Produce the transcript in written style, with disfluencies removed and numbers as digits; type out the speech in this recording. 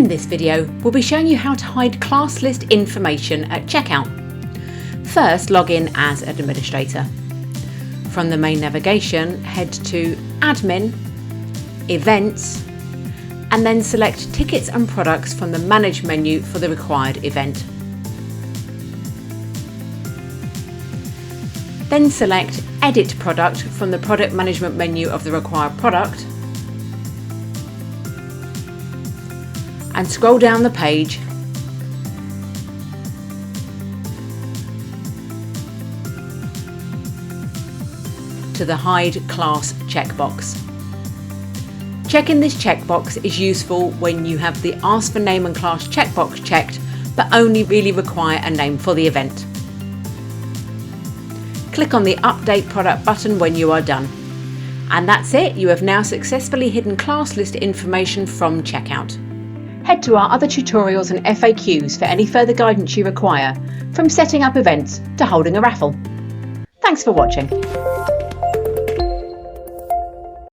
In this video, we'll be showing you how to hide class list information at checkout. First, log in as administrator. From the main navigation, head to Admin, Events, and then select Tickets and Products from the Manage menu for the required event. Then select Edit Product from the Product Management menu of the required product, and scroll down the page to the Hide Class checkbox. Checking this checkbox is useful when you have the Ask for Name and Class checkbox checked, but only really require a name for the event. Click on the Update Product button when you are done. And that's it, you have now successfully hidden class list information from checkout. Head to our other tutorials and FAQs for any further guidance you require, from setting up events to holding a raffle. Thanks for watching.